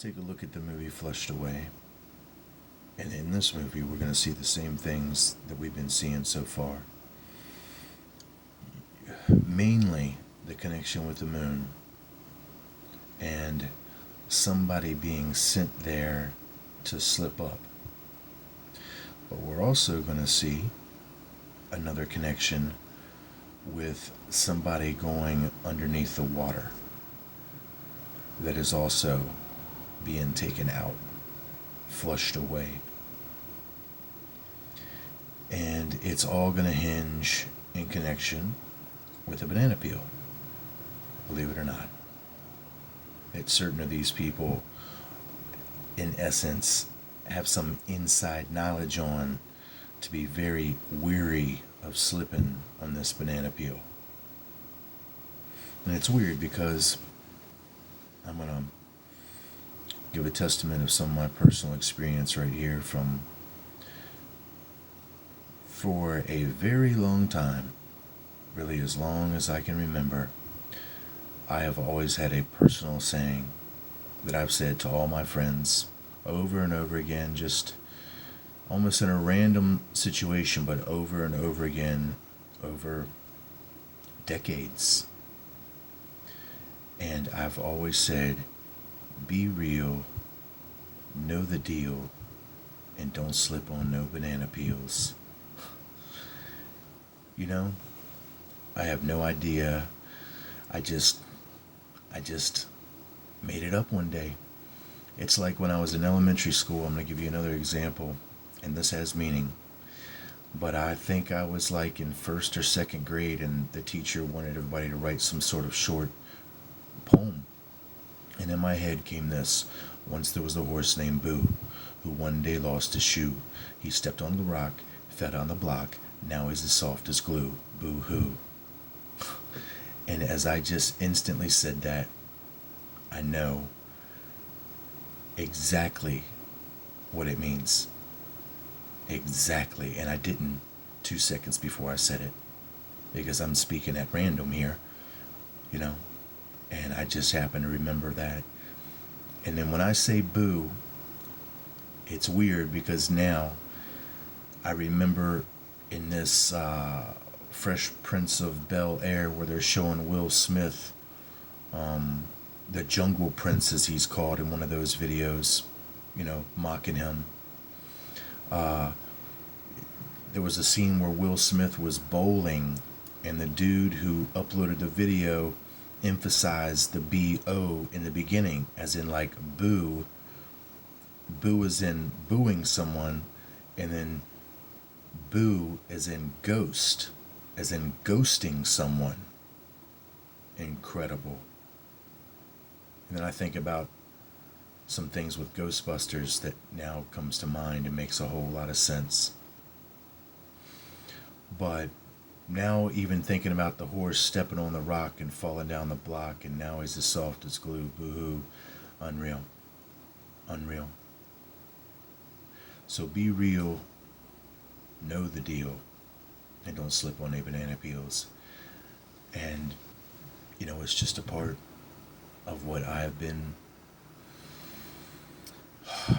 take a look at the movie Flushed Away. And in this movie, we're going to see the same things that we've been seeing so far. Mainly the connection with the moon and somebody being sent there to slip up. But we're also going to see another connection with somebody going underneath the water that is also being taken out, flushed away. And it's all going to hinge in connection with a banana peel, believe it or not. It's certain of these people, in essence, have some inside knowledge on to be very weary of slipping on this banana peel. And it's weird because I'm going to give a testament of some of my personal experience right here from, for a very long time, really as long as I can remember, I have always had a personal saying that I've said to all my friends over and over again, just almost in a random situation, but over and over again over decades. And I've always said, be real, know the deal, and don't slip on no banana peels. You know, I have no idea. I just made it up one day. It's like when I was in elementary school. I'm going to give you another example, and this has meaning. But I think I was like in first or second grade, and the teacher wanted everybody to write some sort of short poem. And in my head came this: once there was a horse named Boo, who one day lost his shoe. He stepped on the rock, fell on the block, now he's as soft as glue. Boo-hoo. And as I just instantly said that, I know exactly what it means. Exactly. And I didn't 2 seconds before I said it, because I'm speaking at random here, you know, and I just happen to remember that. And then when I say boo, it's weird because now I remember in this Fresh Prince of Bel-Air where they're showing Will Smith, the Jungle Prince as he's called in one of those videos, you know, mocking him. There was a scene where Will Smith was bowling, and the dude who uploaded the video emphasized the B-O in the beginning, as in like boo. Boo is in booing someone, and then boo as in ghost, as in ghosting someone. Incredible. And then I think about some things with Ghostbusters that now comes to mind and makes a whole lot of sense. But now even thinking about the horse stepping on the rock and falling down the block, and now he's as soft as glue. Boo-hoo. Unreal. Unreal. So be real, know the deal, and don't slip on any banana peels. And, you know, it's just a part of what I've been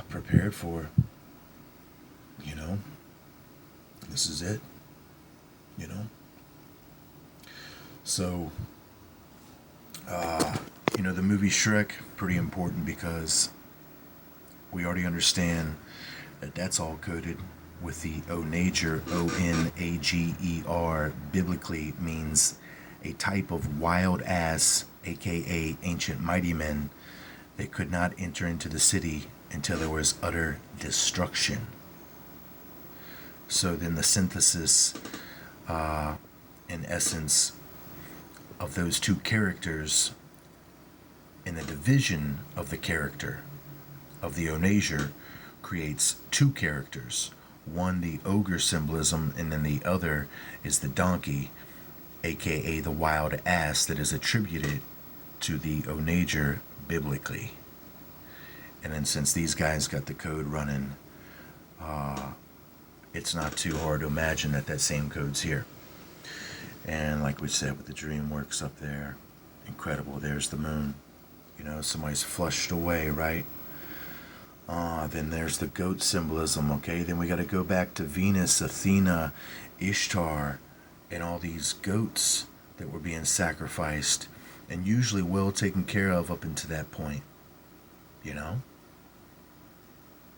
prepared for. You know, this is it. You know, so you know, the movie Shrek, pretty important because we already understand that that's all coded with the onager. O-N-A-G-E-R biblically means a type of wild ass, aka ancient mighty men, that could not enter into the city until there was utter destruction. So then the synthesis, in essence, of those two characters and the division of the character of the onager creates two characters. One, the ogre symbolism, and then the other is the donkey, aka the wild ass, that is attributed to the onager biblically. And then since these guys got the code running, it's not too hard to imagine that that same code's here. And like we said with the DreamWorks up there, incredible. There's the moon. You know, somebody's flushed away, right? Then there's the goat symbolism, okay? Then we got to go back to Venus, Athena, Ishtar, and all these goats that were being sacrificed and usually well taken care of up until that point, you know?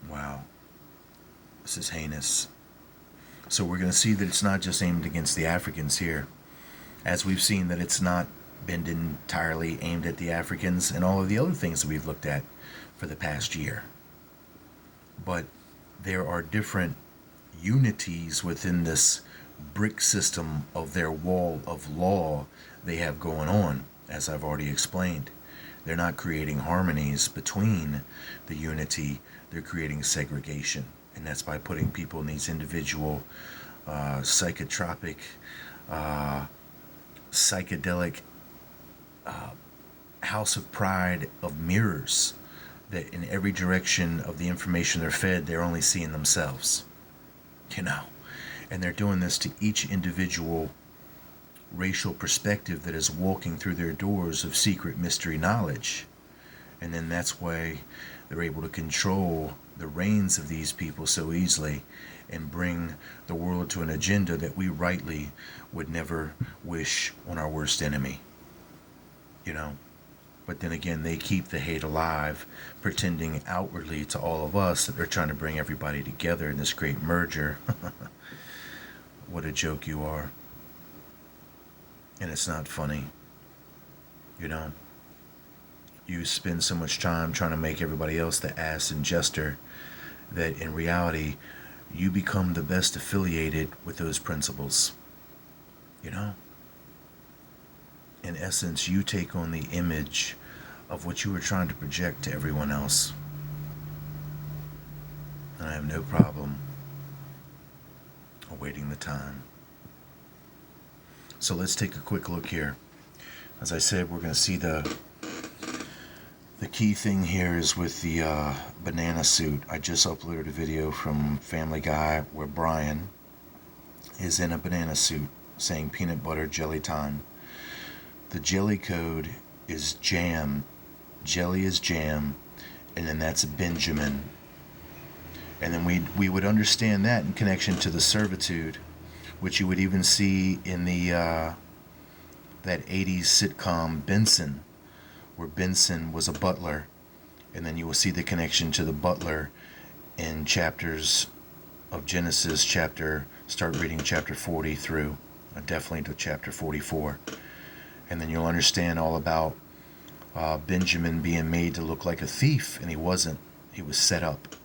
Wow, this is heinous. So we're going to see that it's not just aimed against the Africans here, as we've seen that it's not been entirely aimed at the Africans and all of the other things that we've looked at for the past year. But there are different unities within this brick system of their wall of law they have going on, as I've already explained. They're not creating harmonies between the unity, they're creating segregation. And that's by putting people in these individual psychotropic, psychedelic house of pride of mirrors that in every direction of the information they're fed, they're only seeing themselves. You know? And they're doing this to each individual racial perspective that is walking through their doors of secret mystery knowledge. And then that's why they're able to control the reins of these people so easily and bring the world to an agenda that we rightly would never wish on our worst enemy. You know? But then again, they keep the hate alive, pretending outwardly to all of us that they're trying to bring everybody together in this great merger. What a joke you are. And it's not funny. You know? You spend so much time trying to make everybody else the ass and jester that in reality, you become the best affiliated with those principles. You know? In essence, you take on the image of what you were trying to project to everyone else. And I have no problem awaiting the time. So let's take a quick look here. As I said, we're going to see the key thing here is with the banana suit. I just uploaded a video from Family Guy where Brian is in a banana suit saying peanut butter jelly time. The jelly code is jam. Jelly is jam. And then that's Benjamin. And then we would understand that in connection to the servitude, which you would even see in the that 80s sitcom Benson, where Benson was a butler. And then you will see the connection to the butler in chapters of Genesis, start reading chapter 40 through, definitely to chapter 44. And then you'll understand all about Benjamin being made to look like a thief, and he wasn't. He was set up.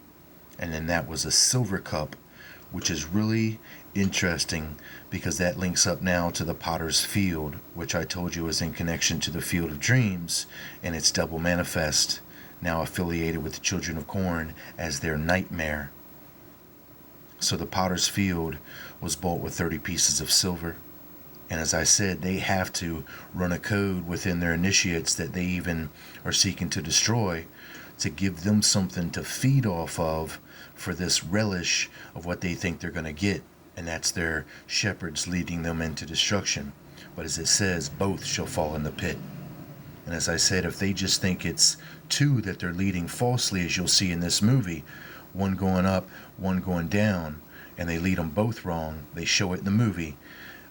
And then that was a silver cup, which is really interesting because that links up now to the potter's field, which I told you is in connection to the field of dreams, and it's double manifest, now affiliated with the children of corn as their nightmare. So the potter's field was bought with 30 pieces of silver. And as I said, they have to run a code within their initiates that they even are seeking to destroy to give them something to feed off of for this relish of what they think they're going to get. And that's their shepherds leading them into destruction. But as it says, both shall fall in the pit. And as I said, if they just think it's two that they're leading falsely, as you'll see in this movie, one going up, one going down, and they lead them both wrong, they show it in the movie.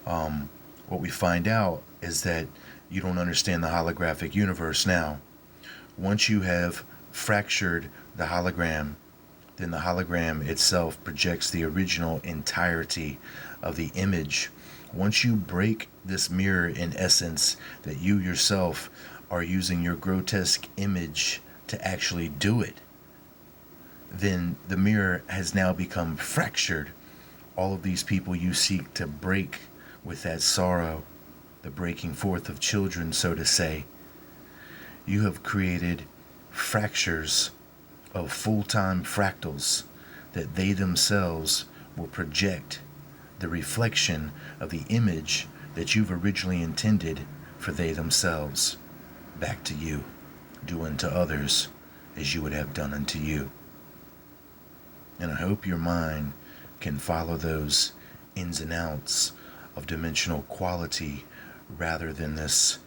What we find out is that you don't understand the holographic universe now. Once you have fractured the hologram, then the hologram itself projects the original entirety of the image. Once you break this mirror, in essence, that you yourself are using your grotesque image to actually do it, then the mirror has now become fractured. All of these people you seek to break with that sorrow, the breaking forth of children, so to say, you have created fractures of full-time fractals that they themselves will project the reflection of the image that you've originally intended for they themselves back to you. Do unto others as you would have done unto you. And I hope your mind can follow those ins and outs of dimensional quality rather than this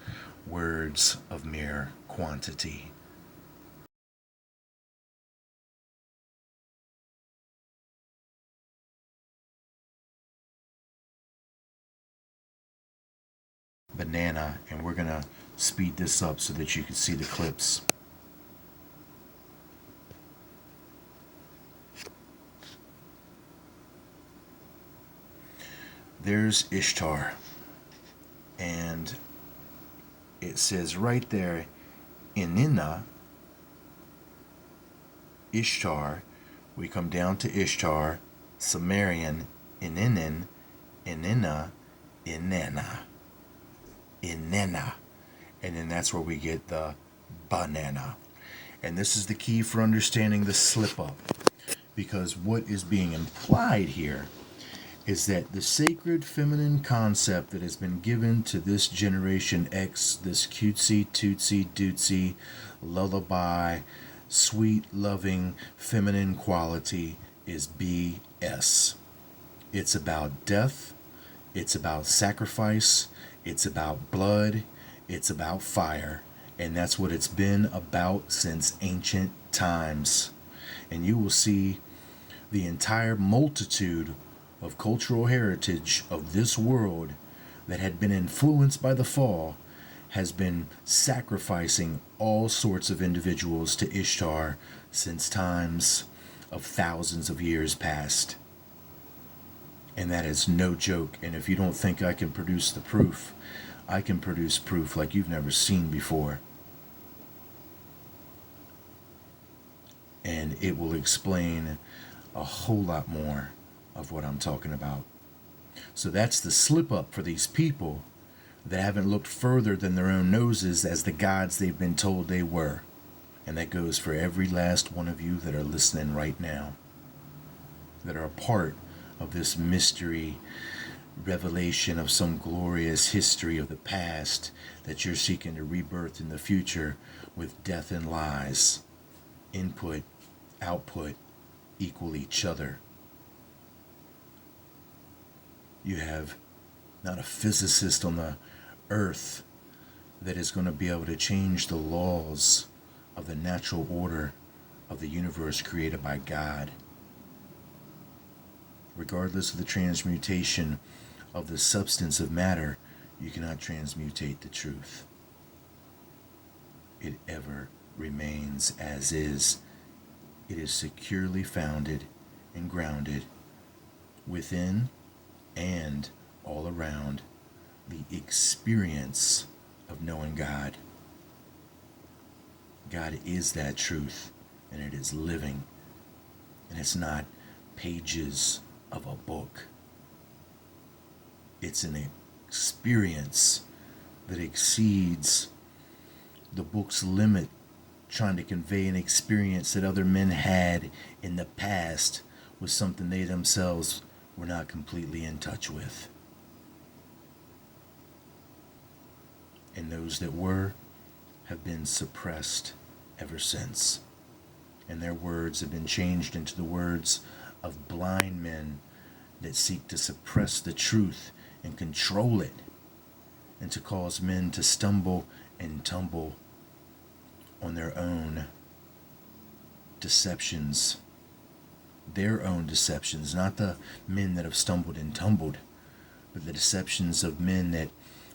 words of mere quantity. banana, and we're going to speed this up so that you can see the clips. There's Ishtar, and it says right there, Inanna, Ishtar. We come down to Ishtar, Sumerian, Inanna, Inanna, Inanna, Inanna. And then that's where we get the banana. And this is the key for understanding the slip up. Because what is being implied here is that the sacred feminine concept that has been given to this Generation X, this cutesy, tootsy, dootsy, lullaby, sweet, loving, feminine quality is BS. It's about death, it's about sacrifice, it's about blood, it's about fire, and that's what it's been about since ancient times. And you will see the entire multitude of cultural heritage of this world that had been influenced by the fall has been sacrificing all sorts of individuals to Ishtar since times of thousands of years past. And that is no joke. And if you don't think I can produce the proof, I can produce proof like you've never seen before. And it will explain a whole lot more of what I'm talking about. So that's the slip up for these people that haven't looked further than their own noses as the gods they've been told they were. And that goes for every last one of you that are listening right now, that are a part of this mystery revelation of some glorious history of the past that you're seeking to rebirth in the future with death and lies. Input, output equal each other. You have not a physicist on the earth that is going to be able to change the laws of the natural order of the universe created by God. Regardless of the transmutation of the substance of matter, you cannot transmutate the truth. It ever remains as is. It is securely founded and grounded within and all around the experience of knowing God. God is that truth, and it is living, and it's not pages of a book. It's an experience that exceeds the book's limit, trying to convey an experience that other men had in the past with something they themselves were not completely in touch with. And those that were have been suppressed ever since. And their words have been changed into the words of blind men that seek to suppress the truth and control it, and to cause men to stumble and tumble on their own deceptions. Their own deceptions, not the men that have stumbled and tumbled, but the deceptions of men that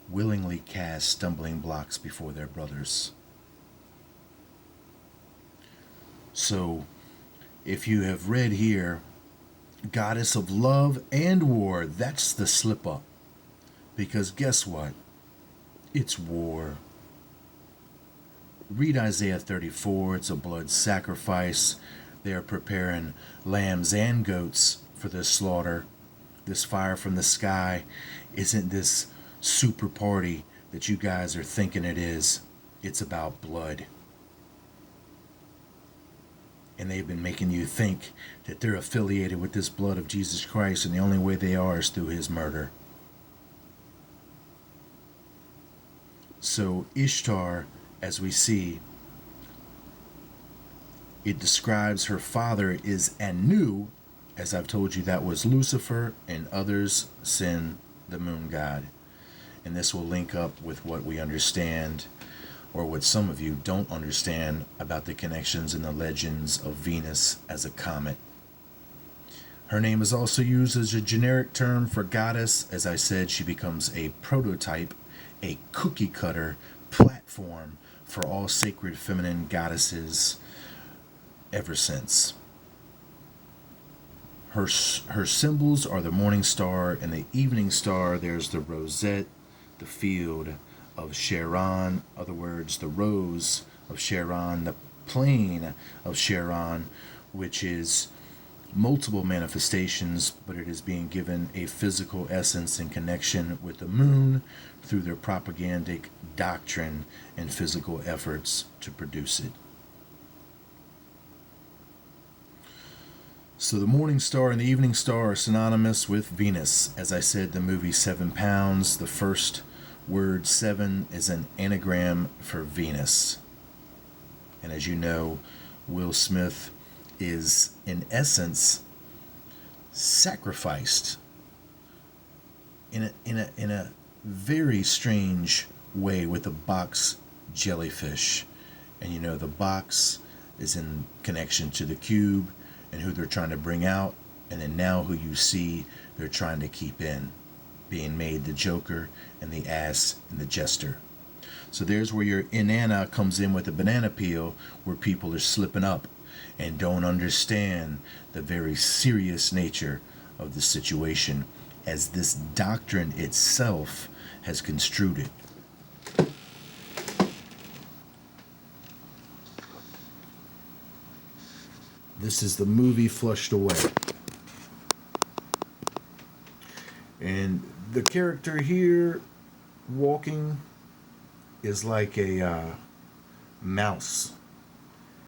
willingly cast stumbling blocks before their brothers. So, if you have read here, Goddess of Love and War, that's the slip up. Because guess what? It's war. Read Isaiah 34, it's a blood sacrifice. They are preparing lambs and goats for this slaughter. This fire from the sky isn't this super party that you guys are thinking it is. It's about blood. And they've been making you think that they're affiliated with this blood of Jesus Christ, and the only way they are is through his murder. So Ishtar, as we see, it describes her father is Anu. As I've told you, that was Lucifer, and others Sin, the moon god. And this will link up with what we understand, or what some of you don't understand, about the connections in the legends of Venus as a comet. Her name is also used as a generic term for goddess. As I said, she becomes a prototype a cookie cutter platform for all sacred feminine goddesses ever since. Her symbols are the morning star and the evening star. There's the rosette, the field of Sharon, other words, the rose of Sharon, the plain of Sharon, which is multiple manifestations, but it is being given a physical essence in connection with the moon through their propagandic doctrine and physical efforts to produce it. So the morning star and the evening star are synonymous with Venus. As I said, the movie 7 Pounds, the first word 7 is an anagram for Venus. And as you know, Will Smith is in essence sacrificed in a very strange way with a box jellyfish. And you know, the box is in connection to the cube and who they're trying to bring out, and then now who you see they're trying to keep in, being made the Joker and the ass and the jester. So there's where your Inanna comes in with the banana peel, where people are slipping up and don't understand the very serious nature of the situation as this doctrine itself has construed it. This is the movie Flushed Away. And the character here walking is like a mouse